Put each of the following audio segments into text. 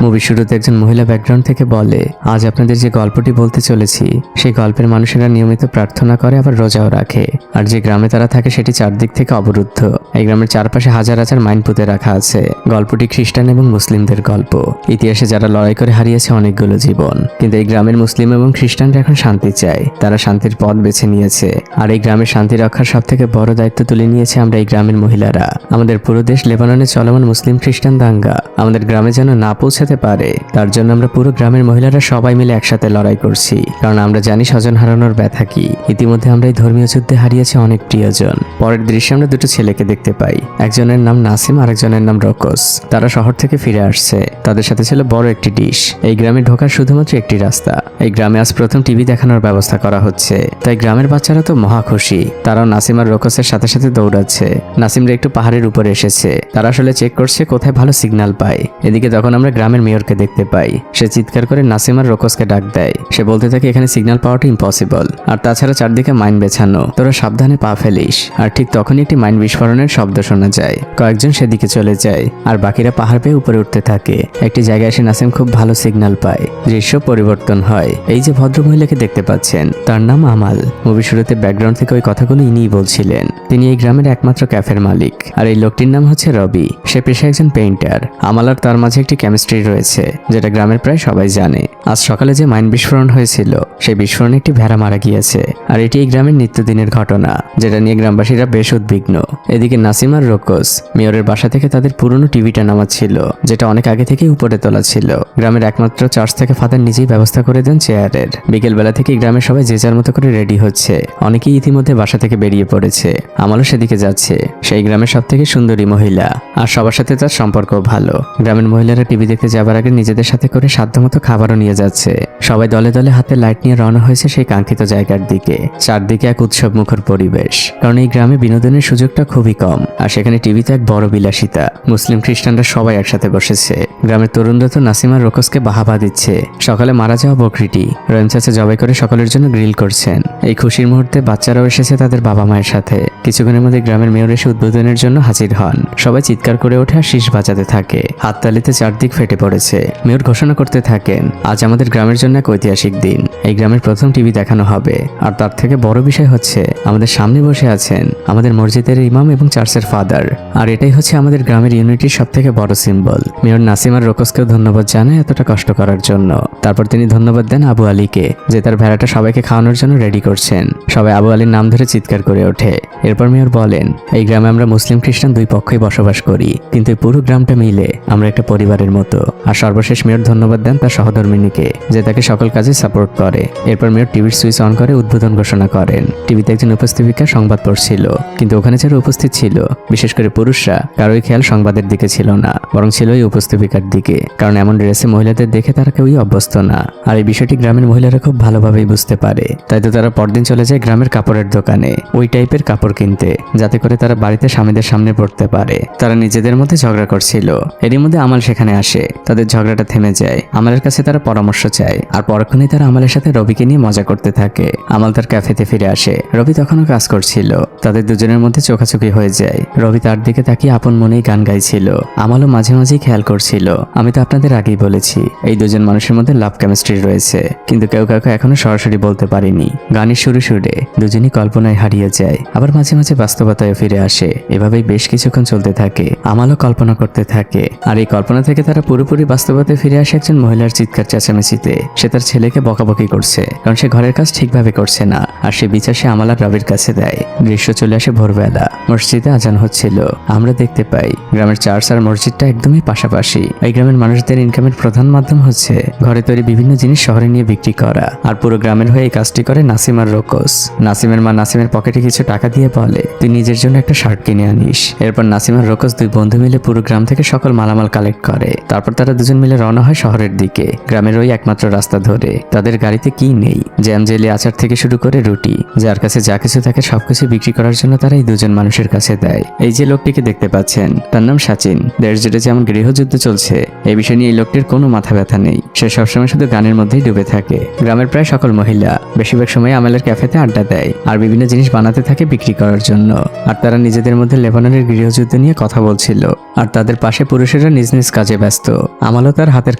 Movie শুরুতে একজন মহিলা ব্যাকগ্রাউন্ড থেকে বলে, আজ আপনাদের যে গল্পটি বলতে চলেছি সেই গল্পের মানুষেরা নিয়মিত প্রার্থনা করে আবার রোজাও রাখে। আর যে গ্রামে তারা থাকে সেটি চারদিক থেকে অবরুদ্ধ। এই গ্রামের চারপাশে হাজার হাজার মাইন পুঁতে রাখা আছে। গল্পটি খ্রিস্টান এবং মুসলিমদের গল্প। ইতিহাসে যারা লড়াই করে হারিয়েছে অনেকগুলো জীবন, কিন্তু এই গ্রামের মুসলিম এবং খ্রিস্টানরা এখন শান্তি চায়। তারা শান্তির পথ বেছে নিয়েছে। আর এই গ্রামের শান্তি রক্ষার সব থেকে বড় দায়িত্ব তুলে নিয়েছে আমরা এই গ্রামের মহিলারা। আমাদের পুরো দেশ লেবাননে চলমান মুসলিম খ্রিস্টান দাঙ্গা আমাদের গ্রামে যেন না পৌঁছাতে পারে, তার জন্য আমরা পুরো গ্রামের মহিলারা সবাই মিলে একসাথে লড়াই করছি। কারণ আমরা জানি স্বজন হারানোর ব্যথা কি। ইতিমধ্যে আমরা এই ধর্মীয় যুদ্ধে হারিয়েছি অনেক প্রিয়জন। পরের দৃশ্যে আমরা দুটো ছেলেকে দেখতে পাই। একজনের নাম নাসিম, আরেকজনের নাম রোকস। তারা শহর থেকে ফিরে আসছে। তাদের সাথে ছিল বড় একটি ডিশ। এই গ্রামে ঢোকার শুধুমাত্র একটি রাস্তা। এই গ্রামে আজ প্রথম টিভি দেখানোর ব্যবস্থা করা হচ্ছে। তাই গ্রামের বাচ্চারা তো মহা খুশি। তারাও নাসিম আর রোকসের সাথে সাথে দৌড়াচ্ছে। নাসিমরা একটু পাহাড়ের উপরে এসেছে। তারা আসলে চেক করছে কোথায় ভালো সিগন্যাল পায়। এদিকে তখন আমরা গ্রামের মেয়রকে দেখতে পাই। সে চিৎকার করে নাসিম আর রোকসকে ডাক দেয়। সে বলতে থাকে এখানে সিগন্যাল পাওয়াটা ইম্পসিবল, আর তাছাড়া চারদিকে মাইন বেছানো, তোরা সাবধানে পা ফেলিস। আর ঠিক তখনই একটি মাইন বিস্ফোরণের শব্দ শোনা যায়। কয়েকজন সেদিকে চলে যায় আর বাকিরা পাহাড় পেয়ে উপরে উঠতে থাকে। একটি জায়গায় এসে নাসিম খুব ভালো সিগন্যাল পায়। দৃশ্য পরিবর্তন হয়। এই যে ভদ্রমহিলাকে দেখতে পাচ্ছেন তার নাম আমাল। মুভি শুরুতে ব্যাকগ্রাউন্ড থেকে ওই কথাগুলো ইনিই বলছিলেন। তিনি এই গ্রামের একমাত্র ক্যাফের মালিক। আর এই লোকটির নাম হচ্ছে রবি। সে পেশায় একজন পেইন্টার। আমাল আর তার মাঝে একটি কেমিস্ট্রি রয়েছে, যেটা গ্রামের প্রায় সবাই জানে। আজ সকালে যে মাইন বিস্ফোরণ হয়েছিল সেই বিস্ফোরণে একটি ভেড়া মারা গিয়েছে। আর এটি এই গ্রামের নিত্যদিনের ঘটনা, যেটা নিয়ে গ্রামবাসীরা বেশ উদ্বিগ্ন। এদিকে নাসিম আর রোকস মেয়রের বাসা থেকে তাদের পুরনো টিভিটা নামাচ্ছিল, যেটা অনেক আগে থেকেই উপরে তোলা ছিল। গ্রামের একমাত্র চার্চ থেকে ফাদার নিজেই ব্যবস্থা করে দেন চেয়ারের। বিকেল বেলা থেকে গ্রামের সবাই যে যার মতো করে রেডি হচ্ছে। অনেকেই ইতিমধ্যে বাসা থেকে বেরিয়ে পড়েছে। আমালও সেদিকে যাচ্ছে। সেই গ্রামের সব থেকে সুন্দরী মহিলা, আর সবার সাথে তার সম্পর্ক ভালো। গ্রামের মহিলারা টিভি দেখতে যাবার আগে নিজেদের সাথে করে সাধ্যমতো খাবারও নিয়ে যাচ্ছে। সবাই দলে দলে হাতে লাইট নিয়ে রওনা হয়েছে সেই কাঙ্ক্ষিত জায়গার দিকে। চারদিকে এক উৎসব মুখর পরিবেশ, কারণ এই গ্রামে বিনোদনের সুযোগটা খুবই কম। আর সেখানে টিভিতে এক বড় বিলাসিতা। মুসলিম খ্রিস্টানরা সবাই একসাথে বসেছে। গ্রামের তরুণরা তো নাসিম আর রোকসকে বাহাবা দিচ্ছে। সকালে মারা যাওয়া বকরিটি রহিম চাচা জবাই করে সকলের জন্য গ্রিল করছেন। এই খুশির মুহূর্তে বাচ্চারাও এসেছে তাদের বাবা মায়ের সাথে। কিছুক্ষণের মধ্যে গ্রামের মেয়র এসে উদ্বোধনের জন্য হাজির হন। সবাই চিৎকার করে ওঠে আর শীষ বাজাতে থাকে। হাততালিতে চারদিক ফেটে পড়েছে। মেয়র ঘোষণা করতে থাকেন, আজ আমাদের গ্রামের জন্য এক ঐতিহাসিক দিন। এই গ্রামের প্রথম টিভি দেখানো হবে। আর তার থেকে বড় বিষয় হচ্ছে আমাদের সামনে বসে আছেন আমাদের মসজিদের ইমাম এবং চার্চের ফাদার। আর এটাই হচ্ছে আমাদের গ্রামের ইউনিটির সব থেকে বড় সিম্বল। মেয়র নাসিম আর রোকসকেও ধন্যবাদ জানায় এতটা কষ্ট করার জন্য। তারপর তিনি ধন্যবাদ দেন আবু আলীকে, যে তার ভেড়াটা সবাইকে খাওয়ানোর জন্য রেডি করছেন। সবাই আবু আলীর নাম ধরে চিৎকার করে ওঠে। এরপর মেয়র বলেন, এই গ্রামে আমরা মুসলিম খ্রিস্টান দুই পক্ষই বসবাস করি, কিন্তু এই পুরো গ্রামটা মিলে আমরা একটা পরিবারের মতো। আর সর্বশেষ মেয়র ধন্যবাদ দেন তার সহধর্মিনীকে, যে তাকে সকল কাজে সাপোর্ট করে। এরপর মেয়র টিভির সুইচ অন করে উদ্বোধন ঘোষণা করেন। টিভিতে একজন উপস্থাপিকা সংবাদ পড়ছিল, কিন্তু ওখানে যারা উপস্থিত ছিল বিশেষ করে পুরুষরা কারোই খেয়াল সংবাদের দিকে ছিল না, বরং ছিল এই উপস্থাপিকার দিকে। কারণ এমন ড্রেসে মহিলাদের দেখে তারা কেউই অভ্যস্ত না। আর এই বিষয়টি গ্রামের মহিলারা খুব ভালোভাবেই বুঝতে পারে। তাই তো তারা পরদিন চলে যায় গ্রামের কাপড়ের দোকানে ওই টাইপের কাপড় কিনতে, যাতে করে তারা বাড়িতে স্বামীদের সামনে পড়তে পারে। তারা নিজেদের মধ্যে ঝগড়া করছিল। এরই মধ্যে আমাল সেখানে আসে। তাদের ঝগড়াটা থেমে যায়। আমালের কাছে তারা পরামর্শ চায়। আর পরক্ষণেই তারা আমালের সাথে রবিকে নিয়ে মজা করতে থাকে। আমাল তার ক্যাফেতে ফিরে আসে। রবি তখনও কাজ করছিল। তাদের দুজনের মধ্যে চোখাচোখি হয়ে যায়। রবি তার দিকে তাকিয়ে আপন মনেই গান গাইছিল। আমালও মাঝে মাঝেই খেয়াল করছিল। আমি তো আপনাদের আগেই বলেছি এই দুজন মানুষের মধ্যে লাভ কেমিস্ট্রি রয়েছে, কিন্তু কেউ কাউকে এখনো সরাসরি বলতে পারেনি। গানের সুরে সুরে দুজনই কল্পনায় হারিয়ে যায়, আবার মাঝে মাঝে বাস্তবতায় ফিরে আসে। এভাবেই বেশ কিছুক্ষণ চলতে থাকে। আমালও কল্পনা করতে থাকে। আর এই কল্পনা থেকে তারা পুরোপুরি বাস্তবতায় ফিরে আসে একজন মহিলার চিৎকার চেঁচামেচিতে। সে তার ছেলেকে বকাবকি করছে, কারণ সে ঘরের কাজ ঠিকভাবে করছে না। আর সে বিচার সে আমাল আর রবির কাছে দেয়। দৃশ্য চলে আসে ভোরবেলা। মসজিদে আজান হচ্ছিল। আমরা দেখতে পাই গ্রামের চার্চ আর মসজিদটা একদমই পাশাপাশি। এই গ্রামের মানুষদের ইনকামের প্রধান মাধ্যম হচ্ছে ঘরে তৈরি বিভিন্ন জিনিস শহরে নিয়ে বিক্রি করা। আর পুরো গ্রামের হয়ে এই কাজটি করে নাসিম আর রোকস। নাসিমের মা নাসিমের পকেটে কিছু টাকা দিয়ে বলে, তুই নিজের জন্য একটা শার্ট কিনে আনিস। এরপর নাসিম আর রোকস দুই বন্ধু মিলে পুরো গ্রাম থেকে সকল মালামাল কালেক্ট করে। তারপর তারা দুজন মিলে রওনা হয় শহরের দিকে, গ্রামের ওই একমাত্র রাস্তা ধরে। তাদের গাড়িতে কি নেই, জ্যাম জেলি আচার থেকে শুরু করে রুটি, যার কাছে যা কিছু থাকে সবকিছু বিক্রি করার জন্য তারা এই দুজন মানুষের কাছে দেয়। এই যে লোকটিকে দেখতে পাচ্ছেন তার নাম সাচিন। দেশ জুড়ে যেমন গৃহযুদ্ধ চলছে, এই বিষয় নিয়ে এই লোকটির কোনো মাথা ব্যথা নেই। সে সবসময় শুধু গানের মধ্যেই ডুবে থাকে। গ্রামের প্রায় সকল মহিলা বেশিরভাগ সময় আমালের ক্যাফেতে আড্ডা দেয় আর বিভিন্ন জিনিস বানাতে থাকে বিক্রি করার জন্য। আর তারা নিজেদের মধ্যে লেবাননের গৃহযুদ্ধ নিয়ে কথা বলছিল। আর তাদের পাশে পুরুষেরা নিজ নিজ কাজে ব্যস্ত। আমালও তার হাতের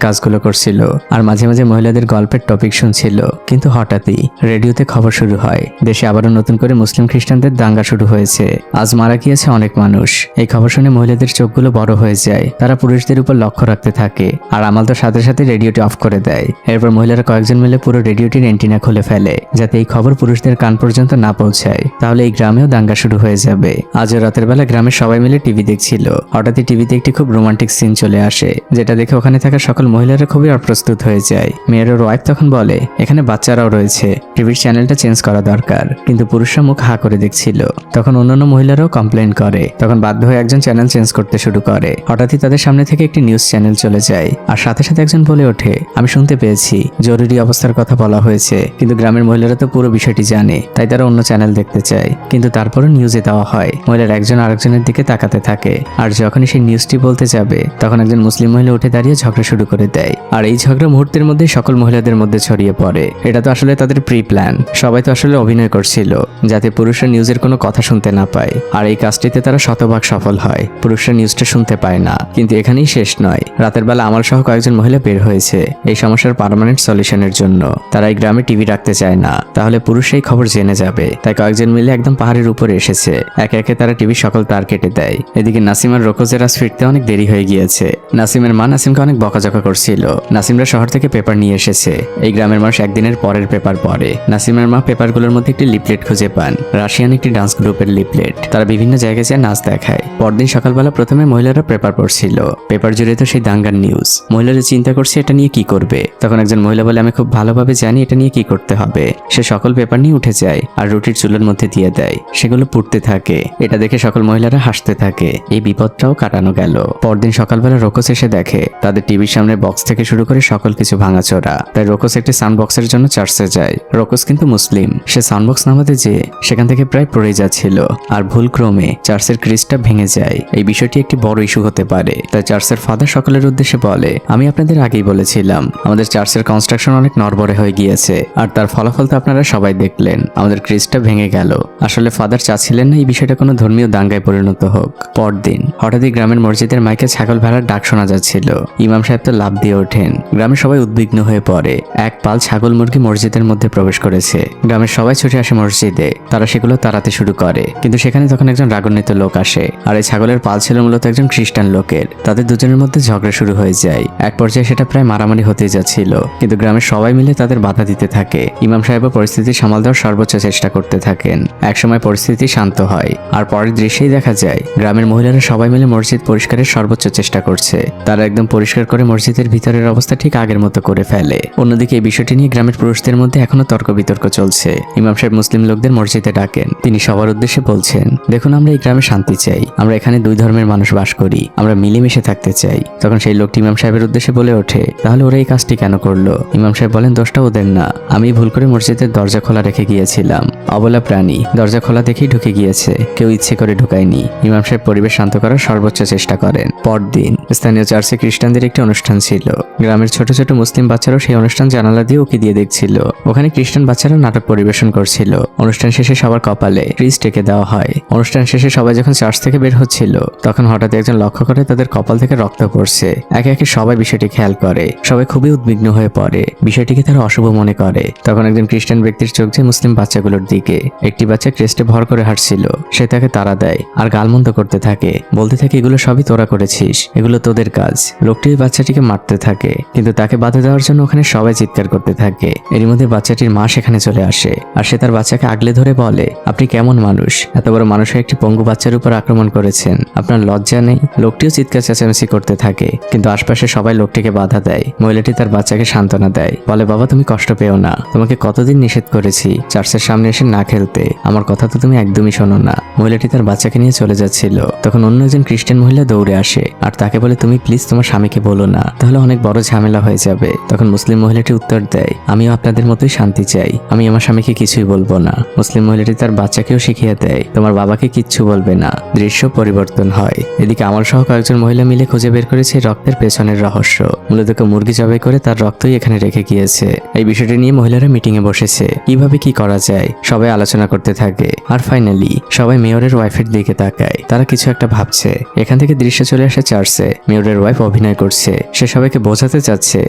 কাজগুলো করছিল আর মাঝে মাঝে মহিলাদের গল্পের টপিক শুনছিল। কিন্তু হঠাৎই রেডিওতে খবর শুরু হয়, দেশে আবারও নতুন করে মুসলিম খ্রিস্টানদের দাঙ্গা শুরু হয়েছে, আজ মারা গিয়েছে অনেক মানুষ। এই খবর শুনে মহিলাদের চোখগুলো বড় হয়ে যায়, তারা পুরুষদের উপর লক্ষ্য রাখতে থাকে আর আমাল তো সাথে সাথে রেডিওটি অফ করে দেয়। এরপর মহিলারা কয়েকজন মিলে পুরো রেডিওটির এন্টিনা খুলে ফেলে যাতে এই খবর পুরুষদের কান পর্যন্ত না পৌঁছায়, তাহলে এই গ্রামেও দাঙ্গা শুরু হয়ে যাবে। আজও রাতের বেলা গ্রামের সবাই মিলে টিভি দেখছিল। হঠাৎই টিভিতে একটি খুব রোমান্টিক সিন চলে আসে, যেটা দেখে ওখানে থাকা সকল মহিলারা খুবই অপ্রস্তুত হয়ে যায়। মেয়ের ওয়াইফ তখন বলে, এখানে বাচ্চারাও রয়েছে, টিভির চ্যানেলটা চেঞ্জ করা দরকার। কিন্তু পুরুষরা মুখ হা করে দেখছিল। তখন অন্যান্য মহিলারাও কমপ্লেন করে, তখন বাধ্য হয়ে একজন চ্যানেল চেঞ্জ করতে শুরু করে। হঠাৎই তাদের সামনে থেকে একটি নিউজ চ্যানেল চলে যায় আর সাথে সাথে একজন বলে ওঠে, আমি শুনতে পেয়েছি জরুরি অবস্থার কথা বলা হয়েছে। কিন্তু গ্রামের মহিলারা তো পুরো বিষয়টি জানে, তাই তারা অন্য চ্যানেল দেখতে চায়। কিন্তু তারপরও নিউজে দেওয়া হয়। মহিলারা একজন আরেকজনের দিকে তাকাতে থাকে আর যখনই সেই নিউজটি বলতে যাবে তখন একজন মুসলিম মহিলা উঠে দাঁড়িয়ে ঝগড়া শুরু করে দেয়। আর এই ঝগড়া মুহূর্তের মধ্যে সকল মহিলাদের মধ্যে ছড়িয়ে পড়ে। এটা তো আসলে তাদের প্রি প্ল্যান, সবাই তো আসলে অভিনয় করছিল যাতে পুরুষরা নিউজের কোনো কথা শুনতে না পায়। আর এই কাজটিতে তারা শতভাগ সফল হয়, পুরুষরা নিউজটা শুনতে পায় না। কিন্তু এখানেই শেষ নয়, রাতের বেলা আমাল সহ কয়েকজন মহিলা বের হয়েছে এই সমস্যার পার্মানেন্ট সলিউশনের জন্য। তারা এই গ্রামে টিভি রাখতে চায় না, তাহলে পুরুষ এই খবর জেনে যাবে। তাই কয়েকজন মিলে একদম পাহাড়ের উপরে এসেছে, একে একে তারা টিভির সকল তার কেটে দেয়। এদিকে নাসিম আর রোকজের আজ ফিরতে অনেক দেরি হয়ে গিয়েছে। নাসিমের মা নাসিমকে অনেক বকাঝকা করছিল। নাসিমরা শহর থেকে পেপার নিয়ে এসেছে, এই গ্রামের মানুষ একদিনের পরের পেপার পড়ে। নাসিমের মা পেপারগুলোর মধ্যে একটি লিফলেট খুঁজে পান, রাশিয়ান একটি ডান্স গ্রুপের লিফলেট। তারা বিভিন্ন জায়গায় যায় নাচ দেখায়। পরদিন সকালবেলা প্রথমে মহিলারা পেপার পড়ছিল, পেপার জুড়ে তো সেই দাঙ্গার নিউজ। মহিলারা চিন্তা করছে এটা নিয়ে কি করবে। তখন একজন মহিলা বলে, আমি খুব ভালোভাবে জানি এটা নিয়ে কি করতে হবে। সে সকল পেপার নিয়ে উঠে যায় আর রুটির চুলোর মধ্যে দিয়ে দেয়, সেগুলো পুড়তে থাকে। এটা দেখে সকল মহিলারা হাসতে থাকে। এই বিপদটাও কাটানো গেল। পরদিন সকালবেলা রোকস এসে দেখে তাদের টিভির সামনে বক্স থেকে শুরু করে সকল কিছু ভাঙাচোরা। তাই রোকস একটি সাউন্ড বক্সের জন্য চার্চে যায়। রোকস কিন্তু মুসলিম, সে সাউন্ড বক্স নামাতে যেয়ে সেখান থেকে প্রায় পড়ে যাচ্ছিল আর ভুলক্রমে চার্চের ক্রিজটা ভেঙে যায়। এই বিষয়টি একটি বড় ইস্যু হতে পারে। তাই চার্চের ফাদার সকলের উদ্দেশ্যে বলে, আমি আপনাদের আগেই বলেছিলাম আমাদের চার্চের কনস্ট্রাকশন অনেক নড়বড়ে হয়ে গিয়েছে আর তার ফলাফল তো আপনারা সবাই দেখলেন, আমাদের ক্রিজটা ভেঙে গেল। আসলে ফাদার চাচ্ছিলেন না এই বিষয়টা কোনো ধর্মীয় দাঙ্গায় পরিণত হোক। পরদিন হঠাৎই গ্রামের মসজিদের মাইকে ছাগল ভেড়ার ডাক শোনা যাচ্ছিল। ইমাম সাহেব তো লাফ দিয়ে ওঠেন। গ্রামের সবাই উদ্বিগ্ন হয়ে পড়ে। এক পাল ছাগল মুরগি মসজিদের মধ্যে প্রবেশ করেছে। গ্রামের সবাই ছুটে আসে মসজিদে, তারা সেগুলো তাড়াতে শুরু করে। কিন্তু সেখানে তখন একজন রাগান্বিত লোক আসে আর এই ছাগলের পাল ছিল মূলত একজন খ্রিস্টান লোকের। তাদের দুজনের মধ্যে ঝগড়া শুরু হয়ে যায়। এক পর্যায়ে সেটা প্রায় মারামারি হতে যাচ্ছিল, কিন্তু গ্রামের সবাই মিলে তাদের বাধা দিতে থাকে। ইমাম সাহেব পরিস্থিতি সামাল দেওয়ার সর্বোচ্চ চেষ্টা করতে থাকেন। একসময় পরিস্থিতি শান্ত হয় আর পরের দৃশ্যেই দেখা যায় গ্রামের মহিলারা সবাই মিলে মসজিদ পরিষ্কারের সর্বোচ্চ চেষ্টা করছে। তারা একদম পরিষ্কার করে মসজিদের ভিতরের অবস্থা ঠিক আগের মতো করে ফেলে। অন্যদিকে এই বিষয়টি নিয়ে গ্রামের পুরুষদের মধ্যে এখনো তর্ক বিতর্ক চলছে। ইমাম সাহেব মুসলিম লোকদের মসজিদে ডাকেন। তিনি সবার উদ্দেশ্যে বলছেন, দেখুন আমরা এই গ্রামে শান্তি চাই, আমরা এখানে দুই ধর্মের মানুষ বাস করি, আমরা মিলেমিশে থাকতে চাই। তখন সেই লোকটি ইমাম সাহেবের উদ্দেশ্যে বলে ওঠে, তাহলে ওরা এই কাজটি কেন করলো? ইমাম সাহেব বলেন, দোষটা ওদের না, আমি ভুল করে মসজিদের দরজা খোলা রেখে গিয়েছিলাম। অবলা প্রাণী দরজা খোলা দেখেই ঢুকে গিয়েছে, কেউ ইচ্ছে করে ঢুকায়নি। ইমাম সাহেব পরিবেশ শান্ত করার সর্বোচ্চ চেষ্টা করেন। পরদিন স্থানীয় চার্চে খ্রিস্টানদের একটি অনুষ্ঠান ছিল। গ্রামের ছোট ছোট মুসলিম বাচ্চারাও সেই অনুষ্ঠান জানালা দিয়ে উকি দিয়ে দেখছিল। ওখানে খ্রিস্টান বাচ্চারা নাটক পরিবেশন করছিল। অনুষ্ঠান শেষে সবার কপালে ক্রিজ টেকে দেওয়া হয়। অনুষ্ঠান শেষে সবাই যখন চার্চ থেকে বের হচ্ছিল তখন হঠাৎ একজন লক্ষ্য করে তাদের কপাল থেকে রক্ত পড়ছে। একে একে সবাই বিষয়টি খেয়াল করে। সবাই খুবই উদ্বিগ্ন হয়ে পড়ে, বিষয়টিকে তারা অশুভ মনে করে। তখন একজন খ্রিস্টান ব্যক্তির চোখ যায় মুসলিম বাচ্চাগুলোর দিকে। একটি বাচ্চা ক্রেস্টে ভর করে হাঁটছিল, সে তাকে তাড়া দেয় আর গালমন্দ করতে থাকে, বলতে থাকে এগুলো সবই তোরা করেছিস, এগুলো তোদের কাজ। লোকটি ওই বাচ্চাটিকে মারতে থাকে, কিন্তু তাকে বাধা দেওয়ার জন্য ওখানে সবাই চিৎকার করতে থাকে। এর মধ্যে বাচ্চাটির মা সেখানে চলে আসে আর সে তার বাচ্চাকে আগলে ধরে বলে, আপনি কেমন মানুষ, এত বড় মানুষ হয়ে একটি পঙ্গু বাচ্চার উপর আক্রমণ করেছেন, আপনার লজ্জা নেই? লোকটিও চিৎকার চেঁচামেচি করতে থাকে, কিন্তু আশপাশে সবাই লোকটিকে বাধা দেয়। মহিলাটি তার বাচ্চাকে সান্ত্বনা দেয়, বলে বাবা তুমি কষ্ট পেও না, তোমাকে কতদিন নিষেধ করেছি চার্চের সামনে এসে না খেলতে, আমার কথা তো তুমি একদমই শোনো না। মহিলাটি তার বাচ্চাকে নিয়ে চলে যাচ্ছিল, তখন অন্য একজন খ্রিস্টান মহিলা দৌড়ে আসে আর তাকে বলে, তুমি প্লিজ তোমার স্বামীকে বলো না, তাহলে অনেক বড় ঝামেলা হয়ে যাবে। তখন মুসলিম মহিলাটি উত্তর দেয়, আমিও আপনাদের মতোই শান্তি চাই, আমি আমার স্বামীকে কিছুই বলবো না। মুসলিম মহিলাটি তার বাচ্চাকেও শিখিয়ে দেয়, তোমার বাবাকে কিচ্ছু বলবে না। দৃশ্য পরিবর্তন হয়। এদিকে আমার সহ কয়েকজন মহিলা মিলে খুঁজে বের করেছে রক্তের পেছনের রহস্য। মূলত মুরগি জবাই করে তার রক্তই এখানে রেখে গিয়েছে। এই বিষয়টি নিয়ে মহিলারা মিটিং এ বসেছে, কিভাবে কি করা যায় সবাই আলোচনা করতে থাকে। আর ফাইনালি সবাই মেয়রের ওয়াইফের দিকে তাকায়, তারা কিছু একটা ভাবছে। এখান থেকে দৃশ্য চলে আসে চার্চে। মেয়রের ওয়াইফ অভিনয় অভিনয় করছে, সে সবাইকে বোঝাতে চাচ্ছে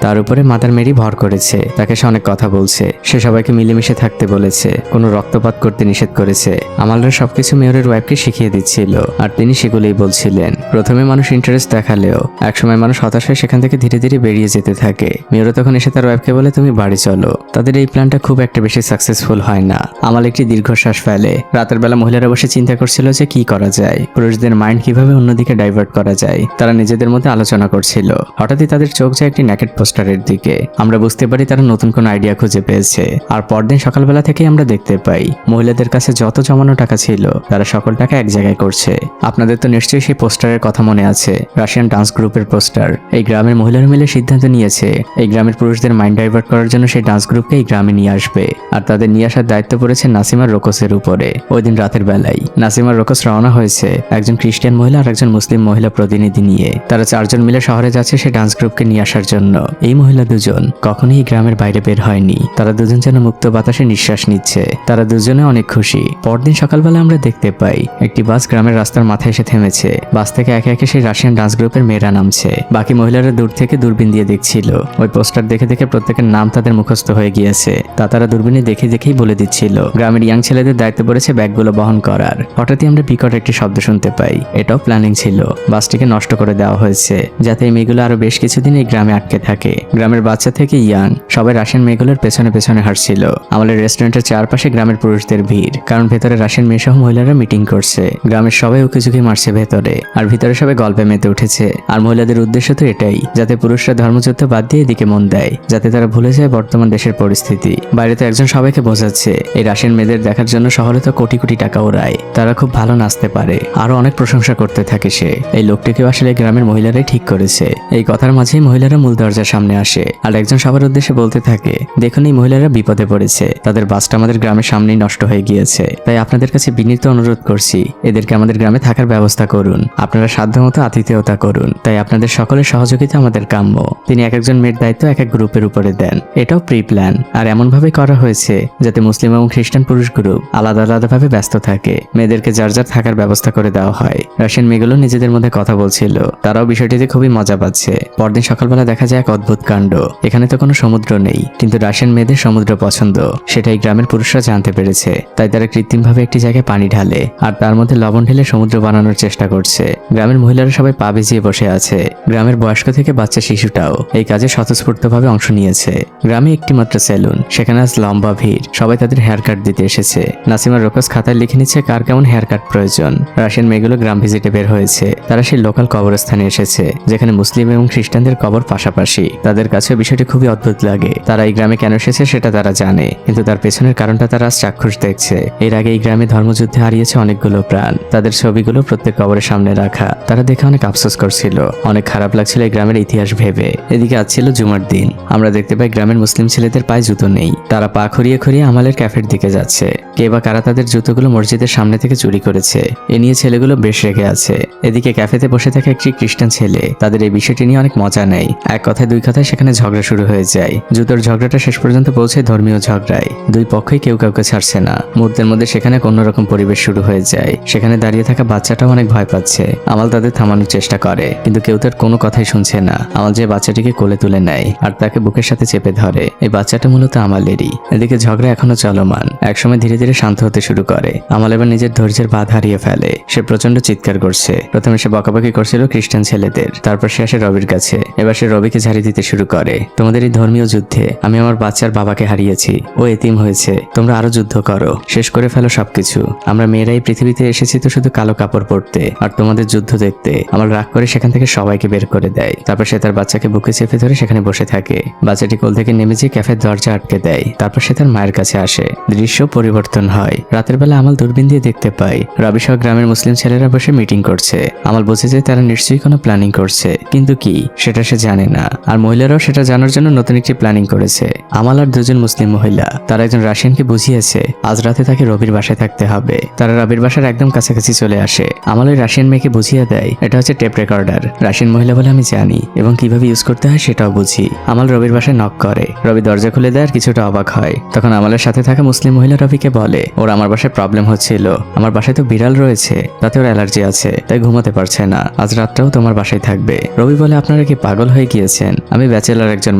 তার উপরে মাদার মেরি ভর করেছে, তাকে সে অনেক কথা বলছে, সে সবাইকে মিলেমিশে থাকতে বলেছে, কোনো রক্তপাত করতে নিষেধ করেছে। আমালরা সবকিছু মেয়রের ওয়াইফকে শিখিয়ে দিচ্ছিল আর তিনি সেগুলোই বলছিলেন। প্রথমে মানুষ ইন্টারেস্ট দেখালেও একসময় মানুষ হতাশ হয়ে সেখান থেকে ধীরে ধীরে বেরিয়ে যেতে থাকে। মেয়র তখন এসে তার ওয়াইফকে বলে তুমি বাড়ি চলো। তাদের এই প্ল্যানটা খুব একটা বেশি সাকসেসফুল হয় না। আমাল একটি দীর্ঘশ্বাস ফেলে। রাতের বেলা মহিলারা বসে চিন্তা করছিল যে কি করা যায়, পুরুষদের মাইন্ড কিভাবে অন্যদিকে ডাইভার্ট করা যায়। তারা নিজেদের মধ্যে আলোচনা করছিল। হঠাৎই তাদের চোখ যায় একটি নেকেড পোস্টারের দিকে। আমরা বুঝতে পারি তারা নতুন কোনো আইডিয়া খুঁজে পেয়েছে। আর পরদিন সকালবেলা থেকেই আমরা দেখতে পাই মহিলাদের কাছে যত জমানো টাকা ছিল তারা সকল টাকা এক জায়গায় করছে। আপনাদের তো নিশ্চয়ই সেই পোস্টারের কথা মনে আছে, রাশিয়ান ডান্স গ্রুপের পোস্টার। এই গ্রামের মহিলারা মিলে সিদ্ধান্ত নিয়েছে এই গ্রামের পুরুষদের মাইন্ড ডাইভার্ট করার জন্য সেই ডান্স গ্রুপকে এই গ্রামে নিয়ে আসবে। আর তাদের নিয়ে আসার দায়িত্ব পড়েছে নাসিমার রোকসের উপরে। ওই দিন রাতের বেলায় নাসিমার রোকস রওনা হয়েছে একজন খ্রিস্টান মহিলা আর একজন মুসলিম মহিলা প্রতিনিধি নিয়ে। তারা চারজন মিলে শহরে যাচ্ছে সেই ডান্স গ্রুপকে নিয়ে আসার জন্য। এই মহিলা দুজন কখনোই গ্রামের বাইরে বের হয়নি। তারা দুজন যেন মুক্ত বাতাসে নিঃশ্বাস নিচ্ছে। তারা দুজনে অনেক খুশি। পরদিন সকালবেলা আমরা দেখতে পাই একটি বাস গ্রামের রাস্তার মাথায় এসে থেমেছে। বাস থেকে একে একে সেই রাশিয়ান ডান্স গ্রুপের মেয়েরা নামছে। বাকি মহিলারা দূর থেকে দূরবীন দিয়ে দেখছিল। ওই পোস্টার দেখে দেখে প্রত্যেকের নাম তাদের মুখস্থ হয়ে গিয়েছে। তারা দূরবীনে দেখে দেখেই বলে দিচ্ছিল। গ্রামের ইয়াং ছেলেদের দায়িত্ব পড়েছে ব্যাগগুলো বহন করার। হঠাৎই আমরা বিকট একটি শব্দ শুনতে পাই। এটাও প্ল্যানিং ছিল। বাসটিকে নষ্ট করে দেওয়া হয়েছে যাতে এই মেয়েগুলো আরো বেশ কিছুদিন এই গ্রামে আটকে থাকে। গ্রামের বাচ্চা থেকে ইয়াং সবাই রাশিয়ান মেয়েগুলোর পেছনে পেছনে হাঁটছিল। আমাদের রেস্টুরেন্টের চারপাশে গ্রামের পুরুষদের ভিড়, কারণ ভেতরে রাশিয়ান মেয়ে সহ মহিলারা মিটিং করছে। গ্রামের সবাই উকিঝুঁকি মারছে ভেতরে, আর ভিতরে সবাই গল্পে মেতে উঠেছে। আর মহিলাদের উদ্দেশ্য তো এটাই, যাতে পুরুষরা ধর্মযুদ্ধ বাদ দিয়ে এদিকে মন দেয়, যাতে তারা ভুলে যায় বর্তমান দেশের পরিস্থিতি। বাইরে তো একজন সবাইকে বোঝাচ্ছে এই রাশিয়ান মেয়েদের দেখার জন্য শহরে তো কোটি কোটি টাকা ওড়ায়, তারা খুব ভালো নাচতে পারে। আরো অনেক প্রশংসা করতে থাকে সে। এই লোকটিকেও আসলে গ্রামের মহিলারাই ঠিক করেছে। এই কথার মাঝেই মহিলারা মূল দরজার সামনে আসে আর একজন সবার উদ্দেশ্যে বলতে থাকে, দেখুন এই মহিলারা বিপদে পড়েছে, তাদের বাসটা আমাদের গ্রামের সামনেই নষ্ট হয়ে গিয়েছে। তাই আপনাদের কাছে বিনীত অনুরোধ করছি, এদেরকে আমাদের গ্রামে থাকার ব্যবস্থা করুন। আপনারা সাধ্যমতো আতিথেয়তা করুন। তাই আপনাদের সকলের সহযোগিতা আমাদের কাম্য। তিনি এক একজন মেয়ের দায়িত্ব এক এক গ্রুপের উপরে দেন। এটাও প্রি প্ল্যান, আর এমন ভাবে করা হয়েছে যাতে মুসলিম এবং খ্রিস্টান পুরুষ গ্রুপ আলাদা আলাদাভাবে ব্যস্ত থাকে। মেয়েদেরকে যার যার থাকার ব্যবস্থা করে দেওয়া হয়। রাশিয়ান মেয়েগুলো নিজেদের মধ্যে কথা বলছিল, তারাও বিষয়টিতে খুবই মজা পাচ্ছে। পরদিন সকালবেলা দেখা যায় এক অদ্ভুত কাণ্ড। এখানে তো কোনো সমুদ্র নেই, কিন্তু রাশিয়ান মেয়েদের সমুদ্র পছন্দ, সেটাই গ্রামের পুরুষরা জানতে পেরেছে। তাই তারা কৃত্রিমভাবে একটি জায়গায় পানি ঢালে আর তার মধ্যে লবণ ঢেলে সমুদ্র বানানোর চেষ্টা করছে। গ্রামের মহিলারা সবাই পা ভিজিয়ে বসে আছে। গ্রামের বয়স্ক থেকে বাচ্চা শিশুটাও এই কাজে স্বতঃস্ফূর্তভাবে অংশ নিয়েছে। গ্রামে একটি মাত্র সেলুন, সেখানে আজ লম্বা ভিড়। সবাই তাদের হেয়ার কাট দিতে এসেছে। নাসিমার রোকস খাতায় লিখে নিচ্ছে কার কেমন হেয়ার কাট প্রয়োজন। রাশিয়ান মেয়েগুলো গ্রাম ভিজিটে বের হয়েছে। তারা সেই লোকাল কবরস্থানে এসেছে যেখানে মুসলিম এবং খ্রিস্টানদের কবর পাশাপাশি। তাদের কাছে বিষয়টি খুবই অদ্ভুত লাগে। তারা এই গ্রামে কেন এসেছে সেটা তারা জানে, কিন্তু তার পেছনের কারণটা তারা আজ চাক্ষুষ দেখছে। এর আগে এই গ্রামে ধর্মযুদ্ধে হারিয়েছে অনেকগুলো প্রাণ। তাদের ছবিগুলো প্রত্যেক কবরের সামনে রাখা। তারা দেখে অনেক আফসোস করছিল, অনেক খারাপ লাগছিল এই গ্রামের ইতিহাস ভেবে। এদিকে আজ ছিল জুমার দিন। আমরা দেখতে পাই গ্রামের মুসলিম ছেলেদের পায়ে জুতো নেই। তারা পা খড়িয়ে খড়িয়ে আমালের ক্যাফের দিকে যাচ্ছে। কে বা কারা তাদের জুতোগুলো মসজিদের সামনে থেকে চুরি করেছে, এ নিয়ে ছেলেগুলো বেশ রেগে আছে। এদিকে ক্যাফেতে বসে থাকা একটি খ্রিস্টান ছেলে তাদের এই বিষয়টি নিয়ে অনেক মজা নেয়। এক কথায় দুই কথায় সেখানে ঝগড়া শুরু হয়ে যায়। জুতোর ঝগড়াটা শেষ পর্যন্ত পৌঁছে ধর্মীয় ঝগড়ায়। দুই পক্ষই কেউ কাউকে ছাড়ছে না। মুহূর্তের মধ্যে সেখানে অন্যরকম পরিবেশ শুরু হয়ে যায়। সেখানে দাঁড়িয়ে থাকা বাচ্চাটাও অনেক ভয় পাচ্ছে। আমাল তাদের থামানোর চেষ্টা করে, কিন্তু কেউ তার কোনো কথাই শুনছে না। আমাল যে বাচ্চাটিকে কোলে তুলে নেয় আর তাকে বুকের সাথে চেপে ধরে। এই বাচ্চাটা মূলত আমালেরই। এদিকে ঝগড়া এখনো চলমান। একসময় ধীরে ধীরে শান্ত হতে শুরু করে। আমাল এবার নিজের ধৈর্যের বাঁধ হারিয়ে ফেলে। সে প্রচন্ড চিৎকার করছে। প্রথমে সে বকাবকি করছিল খ্রিস্টান ছেলেদের, তারপর সে আসে রবির কাছে। এবার সে রবিকে ঝাড়ি দিতে শুরু করে। তোমাদের এই ধর্মীয় যুদ্ধে আমি আমার বাচ্চার বাবাকে হারিয়েছি, ও এতিম হয়েছে। তোমরা আরো যুদ্ধ করো, শেষ করে ফেলো সবকিছু। আমরা মেয়েরাই পৃথিবীতে এসেছি তো শুধু কালো কাপড় পরতে আর তোমাদের যুদ্ধ দেখতে। আমার রাগ করে সেখান থেকে সবাইকে বের করে দেয়। তারপর সে তার বাচ্চাকে বুকে চেপে ধরে সেখানে বসে থাকে। বাচ্চাটি কোল থেকে নেমে যেয়ে ক্যাফের দরজা আটকে দেয়। তারপর সে তার মায়ের কাছে আসে। দৃশ্য পরিবর্তন হয়। রাতের বেলা আমাল দূরবীন দিয়ে দেখতে পায় রবি সহ গ্রামের মুসলিম ছেলেরা বসে মিটিং করছে। আমাল বুঝে যায় তারা নিশ্চয়ই কোনো প্ল্যানিং করছে, কিন্তু কি সেটা সে জানে না। আর মহিলারাও সেটা জানার জন্য নতুন একটি প্ল্যানিং করেছে। আমাল আর দুজন মুসলিম মহিলা তারা একজন রাশিয়ানকে বুঝিয়েছে আজ রাতে তাকে রবির বাসায় থাকতে হবে। তারা রবির বাসার একদম কাছাকাছি চলে আসে। আমাল ওই রাশিয়ান মেয়েকে বুঝিয়ে দেয় এটা হচ্ছে টেপ রেকর্ডার। রাশিয়ান মহিলা বলে আমি জানি এবং কিভাবে ইউজ করতে হয় সেটাও বুঝি। আমাল রবির বাসায় নক করে। রবি দরজা খুলে দেয় আর কিছুটা অবাক হয়। তখন আমালের সাথে থাকা মুসলিম মহিলা রবিকে বলে ওর আমার বাসায় প্রবলেম হচ্ছিল। আমার বাসায় তো বিড়াল রয়েছে, তাতে ওর অ্যালার্জি আছে, তাই ঘুমাতে পারছে না। আজ রাতটাও তোমার বাসায় থাকবে। থাকবে। রবি বলে, আপনারা কি পাগল হয়ে গিয়েছেন? আমি ব্যাচেলার একজন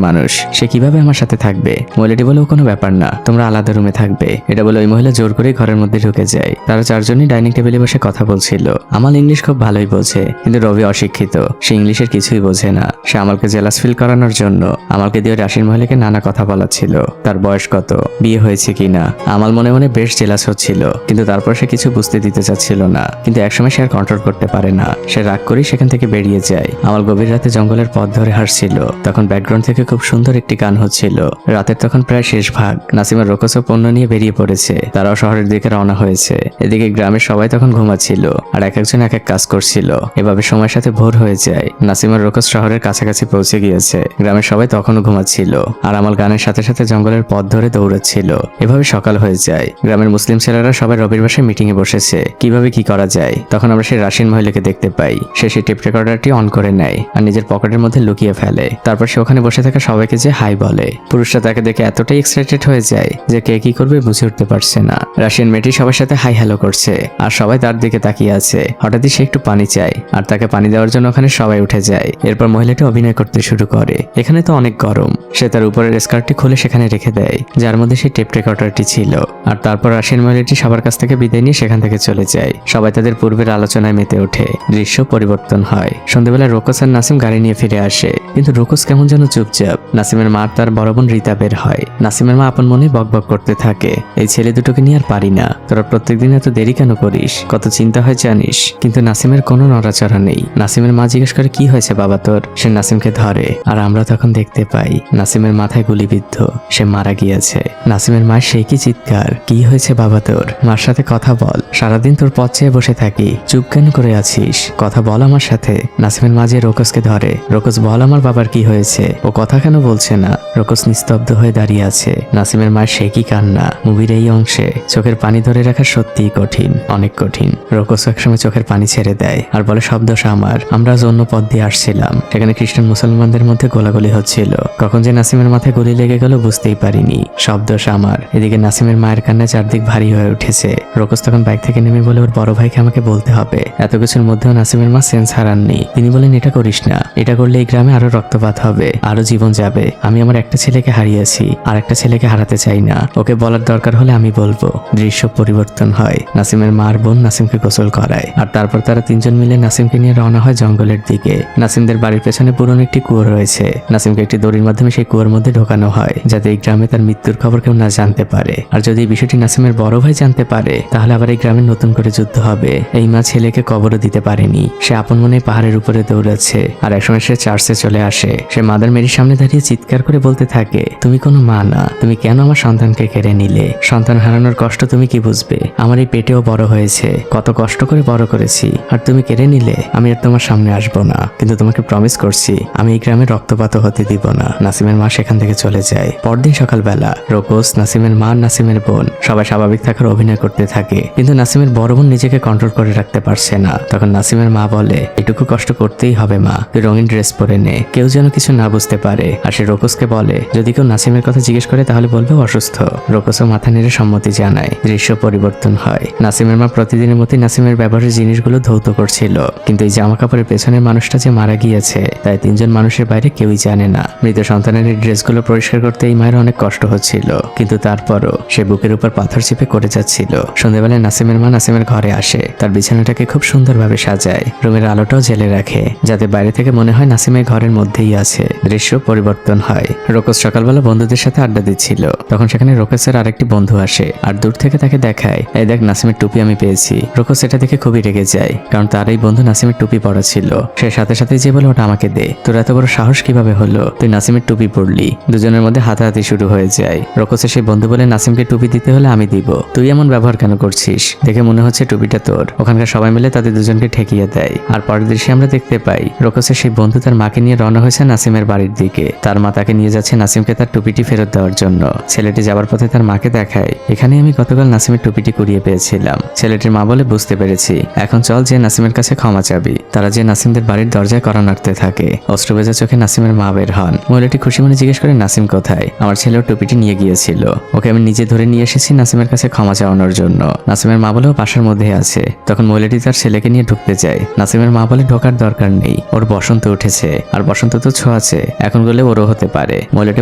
মানুষ, সে কিভাবে আমার সাথে থাকবে? মহিলাটি বলে, ও কোনো ব্যাপার না, তোমরা আলাদা রুমে থাকবে। এটা বলে ওই মহিলা জোর করে ঘরের মধ্যে ঢুকে যায়। তারা চারজনই ডাইনিং টেবিলে বসে কথা বলছিল। আমাল ইংলিশ খুব ভালোই বোঝে, কিন্তু রবি অশিক্ষিত, সে ইংলিশের কিছুই বোঝে না। সে আমালকে জেলাস ফিল করানোর জন্য আমালকে দিয়ে রাশির মহিলাকে নানা কথা বলাচ্ছিল। তার বয়স কত, বিয়ে হয়েছে কিনা। আমাল মনে মনে বেশ জেলাস হচ্ছিল, কিন্তু তারপর সে কিছু বুঝতে দিতে চাচ্ছিল না। কিন্তু একসময় সে আর কন্ট্রোল করতে পারে না, সে রাগ করেই সেখান থেকে বেরিয়ে যায়। আমাল গভীর রাতে জঙ্গলের পথ ধরে হাঁটছিল, তখন ব্যাকগ্রাউন্ড থেকে খুব সুন্দর একটি গান হচ্ছিল। রাতের তখন প্রায় শেষ ভাগ। নাসিমা রোকসও পণ্য নিয়ে বেরিয়ে পড়েছে, তারাও শহরের দিকে রওনা হয়েছে। এদিকে গ্রামের সবাই তখন ঘুমাচ্ছিল, আর এক একজন এক এক কাজ করছিল। এভাবে সময়ের সাথে ভোর হয়ে যায়। নাসিমার রোকস শহরের কাছাকাছি পৌঁছে গিয়েছে। গ্রামের সবাই তখনও ঘুমাচ্ছিল, আর আমাল গানের সাথে সাথে জঙ্গলের পথ ধরে দৌড়াচ্ছিল। এভাবে সকাল হয়ে যায়। গ্রামের মুসলিম ছেলেরা সবাই রবির বাসায় মিটিং এ বসেছে, কিভাবে কি করা যায়। তখন আমরা সেই রাশিয়ান মহিলাকে দেখতে পাই। সে সেই টেপ রেকর্ডারটি অন করে নেয় আর নিজের পকেটের মধ্যে লুকিয়ে ফেলে। তারপর সে ওখানে বসে থাকা সবাইকে যে হাই বলে। পুরুষরা তাকে দেখে এতটাই এক্সাইটেড হয়ে যায় যে কে কি করবে বুঝে উঠতে পারছে না। রাশিয়ান মেয়েটি সবার সাথে হাই হ্যালো করছে, আর সবাই তার দিকে তাকিয়ে আছে। হঠাৎই সে একটু পানি চায়, আর তাকে পানি দেওয়ার জন্য ওখানে সবাই উঠে যায়। এরপর মহিলাটি অভিনয় করতে শুরু করে। এখানে তো অনেক গরম। সে তার উপরের স্কার্টটি খুলে সেখানে রেখে দেয়, যার মধ্যে সেই টেপ রেকর্ডারটি ছিল। আর তারপর রাশিয়ান মহিলাটি সবার কাছ থেকে বিদায় নিয়ে সেখান থেকে চলে যায়। সবাই তাদের পূর্বের আলোচনায় মেতে ওঠে। দৃশ্য পরিবর্তন হয়। সন্ধ্যাবেলা রোকস আর নাসিম গাড়ি নিয়ে ফিরে আসে, কিন্তু রোকস কেমন যেন চুপচাপ। নাসিমের মা তার বড় বোন রীতা বের হয়। নাসিমের মা আপন মনে বকবক করতে থাকে, এই ছেলে দুটোকে নিয়ে আর পারি না, তোরা প্রত্যেকদিন এত দেরি কেন করিস, কত চিন্তা হয় জানিস। কিন্তু নাসিমের কোনো নড়াচড়া নেই। নাসিমের মা জিজ্ঞেস করে, কি হয়েছে বাবা তোর? সে নাসিমকে ধরে, আর আমরা তখন দেখতে পাই নাসিমের মাথায় গুলিবিদ্ধ, সে মারা গিয়েছে। নাসিমের মায়ের সেই কি চিৎকার, কি হয়েছে বাবা তোর? মার সাথে কথা বল, সারাদিন তোর পথ চেয়ে বসে থাকি, চুপ কেন করে আছিস, কথা বল আমার সাথে। নাসিমের মা যে রোকসকে ধরে, রোকস বল আমার বাবার কি হয়েছে, ও কথা কেন বলছে না। রোকস নিস্তব্ধ হয়ে দাঁড়িয়ে আছে। নাসিমের মায়ের সে কি কান্না। মুভির এই অংশে চোখের পানি ধরে রাখা সত্যিই কঠিন, অনেক কঠিন। রোকস একসময় চোখের পানি ছেড়ে দেয় আর বলে, সব দোষ আমার, আমরা আজ অন্য পথ দিয়ে আসছিলাম, সেখানে খ্রিস্টান মুসলমানদের মধ্যে গোলাগুলি হচ্ছিল, কখন যে নাসিমের মাথায় গুলি লেগে গেল বুঝতেই পারিনি, সব দোষ আমার। এদিকে নাসিমের মায়ের কান্নায় চারদিক ভারী হয়ে উঠেছে। রোকস তখন বাইক থেকে নেমে বলে, ওর বড় ভাইকে আমাকে বলতে হবে। এত কিছুর মধ্যেও নাসিমের মা সেন্স হারাননি। তিনি বলেন, এটা করিস না, এটা করলে এই গ্রামে আরো রক্তপাত হবে, আরো জীবন যাবে। আমি আমার একটা ছেলেকে হারিয়েছি, আর একটা ছেলেকে হারাতে চাই না, ওকে বলার দরকার হলে আমি বলবো। দৃশ্য পরিবর্তন হয়। নাসিমের মার বোন নাসিমকে গোসল করায়, আর তারপর তারা তিনজন মিলে নাসিমকে নিয়ে রওনা হয় জঙ্গলের দিকে। নাসিমদের বাড়ির পেছনে পুরনো একটি কুয়ো রয়েছে। নাসিমকে একটি দড়ির মাধ্যমে সেই কুয়োর মধ্যে ঢোকানো হয়, যাতে এই গ্রামে তার মৃত্যুর খবর কেউ না জানতে পারে। আর যদি এই বিষয়টি নাসিমের বড় ভাই জানতে পারে, তাহলে আবার এই গ্রামে নতুন করে যুদ্ধ হবে। এই মা ছেলেকে কবরও দিতে পারেনি। সে আপন মনে পাহাড়ের উপরে দৌড়াচ্ছে, আর একসময় সে চার্চে চলে আসে। সে মাদার মেরির সামনে দাঁড়িয়ে চিৎকার করে বলতে থাকে, তুমি কোনো মা না, তুমি কেন আমার সন্তানকে কেড়ে নিলে? সন্তান হারানোর কষ্ট তুমি কি বুঝবে? আমার এই পেটেও বড় হয়েছে, কত কষ্ট করে বড় করেছি, আর তুমি কেড়ে নিলে? আমি আর তোমার সামনে আসবো না, কিন্তু তোমাকে প্রমিস করছি আমি এই গ্রামে রক্তপাত হতে দিব না। নাসিমের মা সেখান থেকে চলে যায়। পরদিন সকালবেলা রোকস, নাসিমের মা, নাসিমের বোন সবাই স্বাভাবিক থাকার অভিনয় করতে থাকে, কিন্তু নাসিমের বড় বোন নিজেকে কন্ট্রোল করে রাখতে পারছে না। তখন নাসিমের মা বলে, এটুকু কষ্ট করতেই হবে মা, তুই রঙিন ড্রেস পরে নে, কেউ যেন কিছু না বুঝতে পারে। আর সে রোকসকে বলে, যদি কেউ নাসিমের কথা জিজ্ঞেস করে তাহলে বলবে অসুস্থ। রোকসও মাথা নেড়ে সম্মতি জানায়। দৃশ্য পরিবর্তন হয়। নাসিমের মা প্রতিদিনের মতোই নাসিমের ব্যবহারের জিনিসগুলো ধৌত করছিল, কিন্তু এই জামা কাপড়ের পেছনের মানুষটা যে মারা গিয়েছে তাই তিনজন মানুষের বাইরে কেউই জানে না। মৃত সন্তানের এই ড্রেসগুলো পরিষ্কার করতে এই মায়ের অনেক কষ্ট হচ্ছিল, কিন্তু তারপরও সে বুকের উপর পাথর চেপে করে যাচ্ছিল। সন্ধ্যাবেলায় নাসিমের মা নাসিমের ঘরে আসে, তার বিছানাটাকে খুব সুন্দরভাবে সাজায়, রুমের আলোটাও জ্বেলে রাখে, যাতে বাইরে থেকে মনে হয় নাসিমের ঘরের মধ্যেই আছে। দৃশ্য পরিবর্তন হয়। রোকস সকালবেলা বন্ধুদের সাথে আড্ডা দিচ্ছিল, তখন সেখানে রোকসের আরেকটি বন্ধু আসে, আর দূর থেকে তাকে দেখায়, এই দেখ নাসিমের টুপি আমি পেয়েছি। রোকস এটা দেখে খুবই রেগে যায়, কারণ তার এই বন্ধু নাসিমের টুপি পরা ছিল। সে সাথে সাথে যে বলে, ওটা আমাকে দে, তোর এত বড় সাহস কিভাবে হলো, তুই নাসিমের টুপি পরলি। দুজনের মধ্যে হাতাহাতি শুরু হয়ে যায়। রোকসের সেই বন্ধু বলে, নাসিমকে টুপি দিতে হলে আমি দিব, তুই এমন ব্যবহার কেন করছিস, দেখে মনে হচ্ছে টুপিটা তোর। ওখানকার সবাই মিলে তাদের দুজনকে ঠেকিয়ে দেয়। আর পরের দৃশ্যে আমরা দেখতে পাই রোকসের সেই বন্ধু তার মাকে নিয়ে রওনা হয়েছে নাসিমের বাড়ির দিকে। তার মা তাকে নিয়ে যাচ্ছে নাসিমকে তার টুপিটি ফেরত দেওয়ার জন্য। ছেলেটি যাবার পথে তার মাকে দেখায়, এখানে আমি গতকাল নাসিমের টুপিটি কুড়িয়ে পেয়েছিলাম। ছেলেটির মা বলে, বুঝতে পেরেছি, এখন চল যে নাসিমের কাছে ক্ষমা চাবি। তারা যে নাসিমদের বাড়ির দরজায় কড়া নাড়তে থাকে। অস্ত্র বেজা চোখে নাসিমের মা বের হন। মহিলাটি খুশি মনে জিজ্ঞেস করে, নাসিম কোথায়? আমার ছেলেও টুপিটি নিয়ে গিয়েছিল, ওকে আমি নিজে ধরে নিয়ে এসেছি নাসিমের কাছে ক্ষমা চাওয়ানোর জন্য। নাসিমের মা বলে, ও বাসার মধ্যে আছে। তখন মহিলাটি তার ছেলেকে নিয়ে ঢুকতে যায়। নাসিমের মা বলে, ঢোকার দরকার দরকার নেই, ওর বসন্ত উঠেছে, আর বসন্ত তো ছোঁয়াছে, এখন গেলে ওরও হতে পারে। মহিলাটি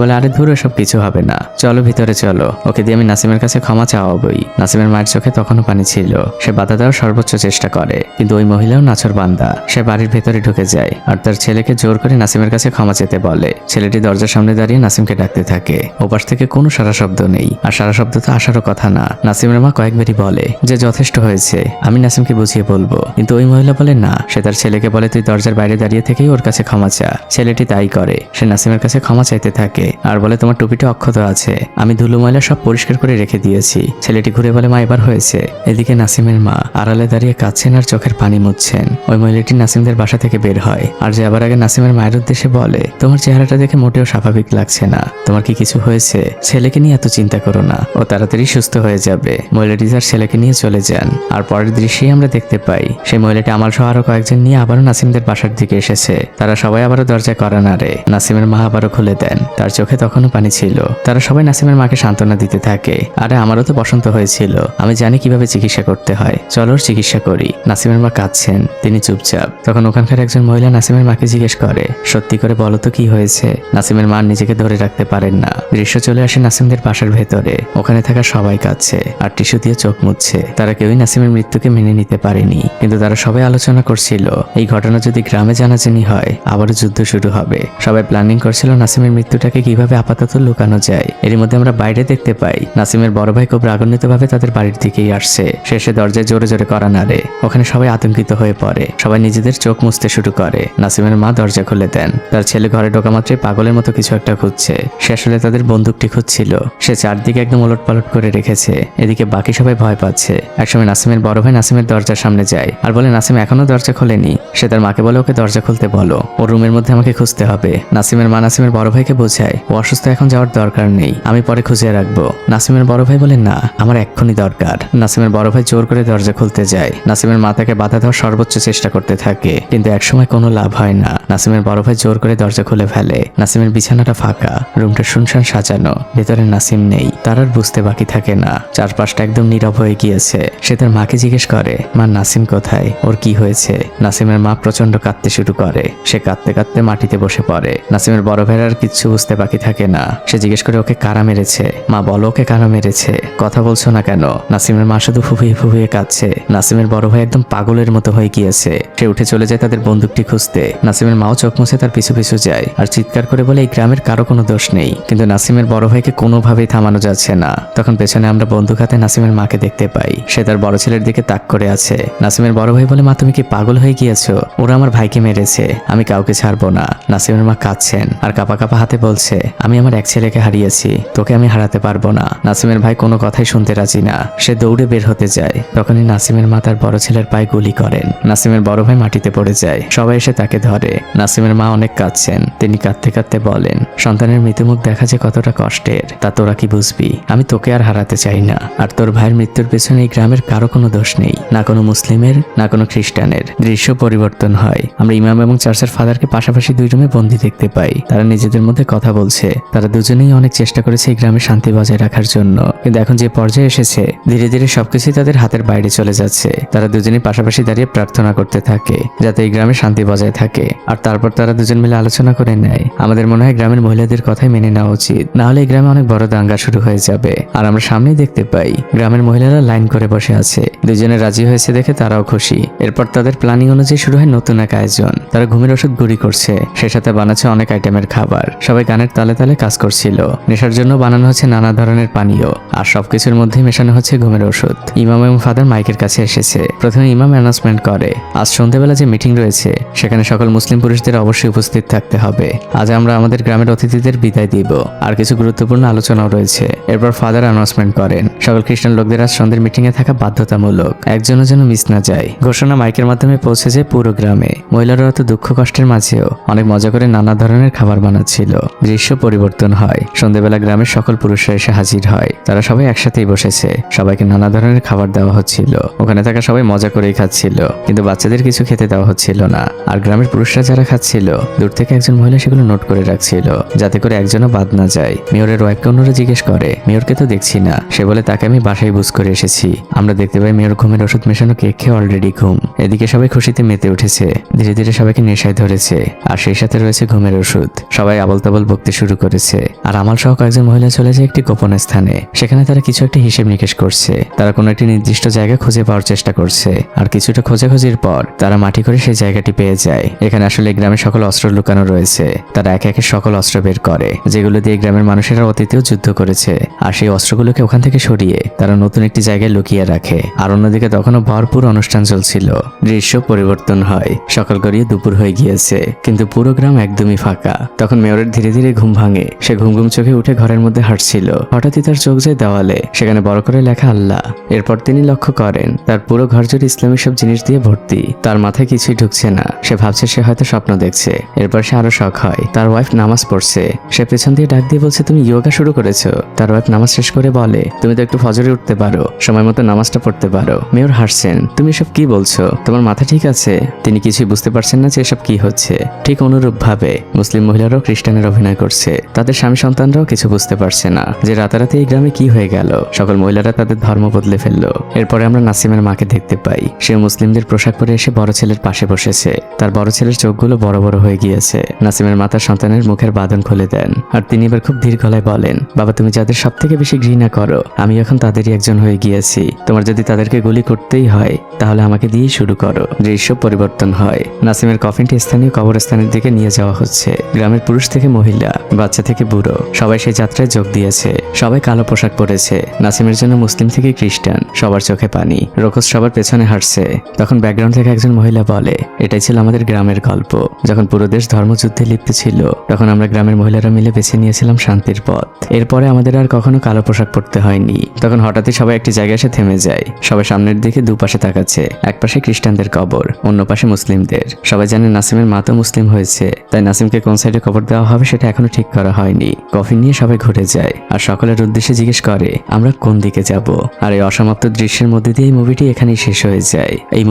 বলে, আরে ধুর, এসব কিছু হবে না, চলো ভিতরে চলো, ওকে দিয়ে আমি নাসিমের কাছে ক্ষমা চাওয়াবই। নাসিমের মায়ের চোখে তখনও পানি ছিল। সে বাধা দেওয়ার সর্বোচ্চ চেষ্টা করে, কিন্তু ওই মহিলাও নাছর বান্দা। সে বাড়ির ভেতরে ঢুকে যায় আর তার ছেলেকে জোর করে নাসিমের কাছে ক্ষমা চেতে বলে। ছেলেটি দরজার সামনে দাঁড়িয়ে নাসিমকে ডাকতে থাকে। ওপাশ থেকে কোনো সারা শব্দ নেই, আর সারা শব্দ তো আসারও কথা না। নাসিমের মা কয়েকবারই বলে যে যথেষ্ট হয়েছে, আমি নাসিমকে বুঝিয়ে বলবো, কিন্তু ওই মহিলা বলে না। সে তার ছেলেকে বলে, তুই দরজার বাইরে দাঁড়িয়ে থেকেই ওর কাছে ক্ষমা চা। ছেলেটি তাই করে। সে নাসিমের কাছে ক্ষমা চাইতে থাকে আর বলে, তোমার টুপিটা অক্ষত আছে, আমি ধুলো ময়লা সব পরিষ্কার করে রেখে দিয়েছি। ছেলেটি ঘুরে বলে, মা এবার হয়েছে। এদিকে নাসিমের মা আড়ালে দাঁড়িয়ে কাঁদছেন আর চোখের পানি মুছছেন। ওই মহিলাটি নাসিমদের বাসা থেকে বের হয় আর যাবার আগে নাসিমের মায়ের উদ্দেশ্যে বলে, তোমার চেহারাটা দেখে মোটেও স্বাভাবিক লাগছে না, তোমার কি কিছু হয়েছে? ছেলেকে নিয়ে এত চিন্তা করো না, ও তাড়াতাড়ি সুস্থ হয়ে যাবে। মহিলাটি তার ছেলেকে নিয়ে চলে যান। আর পরের দৃশ্যেই আমরা দেখতে পাই সেই মহিলাটি আমাল সহ আরো কয়েকজন নিয়ে আবারও নাসিমদের বাসার দিকে এসেছে। তারা সবাই আবারও দরজায় কড়া নাড়ে। নাসিমের মা আবারও খুলে দেন। তার চোখে তখনও পানি ছিল। তারা সবাই নাসিমের মাকে সান্ত্বনা দিতে থাকে, আরে আমারও তো বসন্ত হয়েছিল, আমি জানি কিভাবে চিকিৎসা করতে হয়, চলো ওর চিকিৎসা করি। নাসিমের মা কাঁদছেন, তিনি চুপচাপ। তখন ওখানকার একজন মহিলা নাসিমের মাকে জিজ্ঞেস করে, সত্যি করে বলো তো কি হয়েছে? নাসিমের মা নিজেকে ধরে রাখতে পারেন না। দৃশ্য চলে আসে নাসিমদের বাসার ভেতরে। ওখানে থাকা সবাই কাঁদছে আর টিস্যু দিয়ে চোখ মুছছে। তারা কেউই নাসিমের মৃত্যুকে মেনে নিতে পারেনি, কিন্তু তারা সবাই আলোচনা করছিল এই ঘটনা যদি গ্রামে জানাজানি হয় আবারও যুদ্ধ শুরু হবে। সবাই প্ল্যানিং করছিল নাসিমের মৃত্যুটাকে কিভাবে আপাতত লুকানো যায়। এরই মধ্যে আমরা বাইরে দেখতে পাই নাসিমের বড় ভাই খুব রাগান্বিতভাবে তাদের বাড়ির দিকেই আসছে। শেষে দরজায় জোরে জোরে কড়া নাড়ে। ওখানে সবাই আতঙ্কিত হয়ে পড়ে। সবাই নিজেদের চোখ মুছতে শুরু করে। নাসিমের মা দরজা খুলে দেন। তার ছেলে ঘরে ঢোকা মাত্রই পাগলের মতো কিছু একটা খুঁজছে। সে আসলে তাদের বন্দুকটি খুঁজছিল। সে চারদিকে একদম ওলটপালট করে রেখেছে। এদিকে বাকি সবাই ভয় পাচ্ছে। একসময় নাসিমের বড় ভাই নাসিমের দরজার সামনে যায় আর বলে, নাসিম এখনো দরজা খোলেনি। সে তার মাকে বলে, ওকে দরজা খুলতে বলো, ওর রুমের মধ্যে আমাকে খুঁজতে হবে। নাসিমের মা নাসিমের বড় ভাইকে বোঝায়, ও অসুস্থ, এখন যাওয়ার দরকার নেই, আমি পরে খুঁজে রাখবো। নাসিমের বড় ভাই বলে, না, আমার এক্ষুনি দরকার। নাসিমের বড় ভাই জোর করে দরজা খুলতে যায়। নাসিমের মা তাকে বাধা দেওয়ার সর্বোচ্চ চেষ্টা করতে থাকে, কিন্তু একসময় কোনো লাভ হয় না। নাসিমের বড় ভাই জোর করে দরজা খুলে ফেলে। নাসিমের বিছানাটা ফাঁকা, রুমটা শুনশান সাজানো, ভেতরে নাসিম নেই। তার আর বুঝতে বাকি থাকে না, চারপাশটা একদম নীরব হয়ে গিয়েছে। সে তার মাকে জিজ্ঞেস করে, মা নাসিম কোথায়, ওর কি হয়েছে? নাসিমের মা প্রচন্ড কাঁদতে শুরু করে। সে কাঁদতে কাঁদতে মাটিতে বসে পড়ে। নাসিমের বড় ভাইয়ের আর কিচ্ছু বুঝতে বাকি থাকে না। সে জিজ্ঞেস করে, ওকে কারা মেরেছে? মা বলো, ওকে কারা মেরেছে, কথা বলছো না কেন? নাসিমের মা শুধু ফুফিয়ে ফুফিয়ে কাঁদছে। নাসিমের বড় ভাই একদম পাগলের মতো হয়ে গিয়েছে। সে উঠে চলে যায় তাদের বন্দুকটি খুঁজতে। নাসিমের মাও চোখ মুছে তার পিছু পিছু যায় আর চিৎকার করে বলে, এই গ্রামের কারো কোনো দোষ নেই। কিন্তু নাসিমের বড় ভাইকে কোনোভাবেই থামানো যাচ্ছে না। তখন পেছনে আমরা বন্দুক হাতে নাসিমের মাকে দেখতে পাই। সে তার বড় ছেলের দিকে তাক করে আছে। নাসিমের বড় ভাই বলে, মা তুমি কি পাগল হয়ে গিয়েছো? ওরা আমার ভাইকে মেরেছে, আমি কাউকে ছাড়বো না। নাসিমের মা কাঁদছেন আর কাঁপা কাঁপা হাতে বলছে, আমি আমার এক ছেলেকে হারিয়েছি, তোকে আমি হারাতে পারবো না। নাসিমের ভাই কোনো কথাই শুনতে রাজি না। সে দৌড়ে বের হতে যায়। তখনই নাসিমের মা তার বড় ছেলের পায়ে গুলি করেন। নাসিমের বড় ভাই মাটিতে পড়ে যায়। সবাই এসে তাকে ধরে। নাসিমের মা অনেক কাঁদছেন। তিনি কাঁদতে কাঁদতে বলেন, সন্তানের মৃত্যুমুখ দেখা যে কতটা কষ্টের তা তোরা কি বুঝবি? আমি তোকে আর হারাতে চাই না। আর তোর ভাইয়ের মৃত্যুর পেছনে এই গ্রামের কারো কোনো দোষ নেই, না কোনো মুসলিমের না কোনো খ্রিস্টানের। দৃশ্য পরিবর্তন হয়। আমরা ইমাম এবং চার্চের ফাদারকে পাশাপাশি দুই রুমে বন্দি দেখতে পাই। তারা নিজেদের মধ্যে কথা বলছে। তারা দুজনেই অনেক চেষ্টা করেছে এই গ্রামে শান্তি বজায় রাখার জন্য, কিন্তু এখন যে পর্যায়ে এসেছে ধীরে ধীরে সবকিছুই তাদের হাতের বাইরে চলে যাচ্ছে। তারা দুজনেই পাশাপাশি দাঁড়িয়ে প্রার্থনা করতে থাকে যাতে এই গ্রামে শান্তি বজায় থাকে। আর তারপর তারা দুজন মিলে আলোচনা করে নেয়, আমাদের মনে হয় গ্রামের মহিলাদের কথাই মেনে নেওয়া উচিত, না হলে এই গ্রামে অনেক বড় দাঙ্গা শুরু হয়ে যাবে। আর আমরা সামনেই দেখতে পাই গ্রামের মহিলারা লাইন করে বসে আছে। দুজনে রাজি হয়েছে দেখে তারাও খুশি। এরপর তাদের প্ল্যানিং অনুযায়ী শুরু হয় নতুন এক আয়োজন। তারা ঘুমের ওষুধ গুঁড়ি করছে, সে সাথে বানাচ্ছে অনেক আইটেমের খাবার। সবাই গানের তালে তালে কাজ করছিল। নেশার জন্য বানানো হচ্ছে নানা ধরনের পানীয়, আর সবকিছুর মধ্যেই মেশানো হচ্ছে ঘুমের ওষুধ। ইমাম এবং ফাদার মাইকের কাছে এসেছে। প্রথমে ইমাম অ্যানাউন্সমেন্ট করে, আজ সন্ধ্যাবেলা যে মিটিং রয়েছে সেখানে সকল মুসলিম পুরুষদের অবশ্যই উপস্থিত থাকতে হবে। আজ আমরা আমাদের গ্রামের অতিথিদের বিদায় দিব, আর কিছু গুরুত্বপূর্ণ আলোচনাও রয়েছে। এরপর ফাদার অ্যানাউন্সমেন্ট করেন, সকল খ্রিস্টান লোকদের আজ সন্ধ্যের মিটিং এ থাকা বাধ্যতামূলক, একজনও যেন মিস না যায়। ঘোষণা মাইকের মাধ্যমে পৌঁছে যায় পুরো গ্রামে। মহিলারা অত দুঃখ কষ্টের মাঝেও অনেক মজা করে নানা ধরনের খাবার বানাচ্ছিল। দৃশ্য পরিবর্তন হয়। সন্ধ্যাবেলা গ্রামের সকল পুরুষরা এসে হাজির হয়। তারা সবাই একসাথেই বসেছে। সবাইকে নানা ধরনের খাবার দেওয়া হচ্ছিল। ওখানে থাকা সবাই মজা করেই খাচ্ছিল, কিন্তু বাচ্চাদের কিছু খেতে দেওয়া হচ্ছিল না। আর গ্রামের পুরুষরা যারা খাচ্ছিল দূর থেকে একজন মহিলা সেগুলো নোট করে রাখছিল, যাতে করে একজনও বাদ না যায়। মেয়রের ওয়াইফকে অন্যরা জিজ্ঞেস করে, মেয়রকে তো দেখছি না। সে বলে, তাকে আমি বাসায় বুঝ করে এসেছি। আমরা দেখতে পাই মেয়র ঘুমের ওষুধ মেশানো কেক খেয়ে অলরেডি ঘুম। এদিকে সবাই খুশিতে মেতে উঠেছে। ধীরে ধীরে সবাইকে নেশায় ধরেছে, আর সেই সাথে রয়েছে ঘুমের ওষুধ। সবাই আবল তাবল বকতে শুরু করেছে, আর আমাল সহ কয়েকজন মহিলা চলে যায় একটি গোপন স্থানে। সেখানে তারা কিছু একটা হিসেব নিকেশ করছে। তারা কোনো একটি নির্দিষ্ট জায়গা খুঁজে পাওয়ার চেষ্টা করছে, আর কিছুটা খোঁজাখুঁজির পর তারা মাটি করে সেই জায়গাটি পেয়ে যায়। এখানে আসলে গ্রামের সকল অস্ত্র লুকানো রয়েছে। তারা একে একে সকল অস্ত্র বের করে, যেগুলো দিয়ে গ্রামের মানুষেরা অতীতেও যুদ্ধ করেছে। আর সেই অস্ত্রগুলোকে ওখান থেকে সরিয়ে তারা নতুন একটি জায়গায় লুকিয়ে রাখে। আর অন্যদিকে তখনও ভরপুর অনুষ্ঠান চলছিল। দৃশ্য পরিবর্তন হয়, সকাল গড়িয়ে দুপুর হয়ে গিয়েছে, কিন্তু পুরো গ্রাম একদমই ফাঁকা। তখন মেয়রের ধীরে ধীরে ঘুম ভাঙে। সে ঘুম ঘুম চোখে উঠে ঘরের মধ্যে হাঁটছিল। হঠাৎই তার চোখ যায় দেওয়ালে, সেখানে বড় করে লেখা আল্লাহ। এরপর তিনি লক্ষ্য করেন তার পুরো ঘর জুড়ে ইসলামিক সব জিনিস দিয়ে ভর্তি। তার মাথায় কিছুই ঢুকছে না। সে ভাবছে সে হয়তো স্বপ্ন দেখছে। এরপর সে আরো শখ হয়, তার ওয়াইফ নামাজ পড়ছে। সে পেছন দিয়ে ডাক দিয়ে বলছে, তুমি ইয়োগা শুরু করেছো? তার ওয়াইফ নামাজ শেষ করে বলে, তুমি তো একটু ফজরে উঠতে পারো, সময় মতো নামাজটা পড়তে পারো। মেয়র হাসছেন, তুমি এসব কি বলছো? তোমার মাথা ঠিক আছে? তিনি কিছুই বুঝতে পারছেন না যে এসব কি হচ্ছে। ঠিক অনুরূপ ভাবে মুসলিম মহিলারাও খ্রিস্টানের অভিনয় করছে। তাদের স্বামী সন্তানরাও কিছু বুঝতে পারছে না যে রাতারাতি এই গ্রামে কি হয়ে গেল। সকল মহিলারা তাদের ধর্ম বদলে ফেললো। এরপরে আমরা নাসিমের মাকে দেখতে পাই। সে মুসলিমদের পোশাক পরে এসে বড় ছেলের পাশে বসেছে। তার বড় ছেলের চোখগুলো বড় বড় হয়ে গিয়েছে। নাসিমের মা তার সন্তানের মুখের বাঁধন খুলে দেন, আর তিনি এবার খুব ধীর গলায় বলেন, বাবা তুমি যাদের সব থেকে বেশি ঘৃণা করো, আমি এখন তাদেরই একজন হয়ে গিয়েছি। তোমার যদি তাদেরকে গুলি করতেই হয় তাহলে আমাকে দিয়েই শুরু করো। দৃশ্য পরিবর্তন হয়। নাসিমের কফিনটি স্থানীয় কবরস্থানের দিকে নিয়ে যাওয়া হচ্ছে। গ্রামের পুরুষ থেকে মহিলা, বাচ্চা থেকে বুড়ো, সবাই সেই যাত্রায় যোগ দিয়েছে। সবাই কালো পোশাক পরেছে। নাসিমের জন্য মুসলিম থেকে খ্রিস্টান, সবার চোখে পানি। রোকস সবার পেছনে হাঁটছে। তখন ব্যাকগ্রাউন্ড থেকে একজন মহিলা বলে, এটাই ছিল আমাদের গ্রামের গল্প। যখন পুরো দেশ ধর্মযুদ্ধে লিপ্ত ছিল, তখন আমরা গ্রামের মহিলারা মিলে বেছে নিয়েছিলাম শান্তির পথ। এরপরে আমাদের আর কখনো কালো পোশাক পরতে হয়নি। তখন হঠাৎই সবাই একটি জায়গায় এসে থেমে যায়। সবাই সামনের দিকে দুপাশে তাকাচ্ছে। এক পাশে খ্রিস্টানদের কবর, অন্য পাশে মুসলিমদের। সবাই জানে নাসিমের মা তো মুসলিম হয়েছে, তাই নাসিমকে কোন সাইডে কবর দেওয়া হবে সেটা এখনো ঠিক করা হয়নি। কফিন নিয়ে সবাই ঘুরে যায়, আর সকলের উদ্দেশ্যে জিজ্ঞেস করে আমরা কোন দিকে যাব। আর এই অসমাপ্ত দৃশ্যের মধ্যে দিয়ে এই মুভিটি এখানেই শেষ হয়ে যায়। এই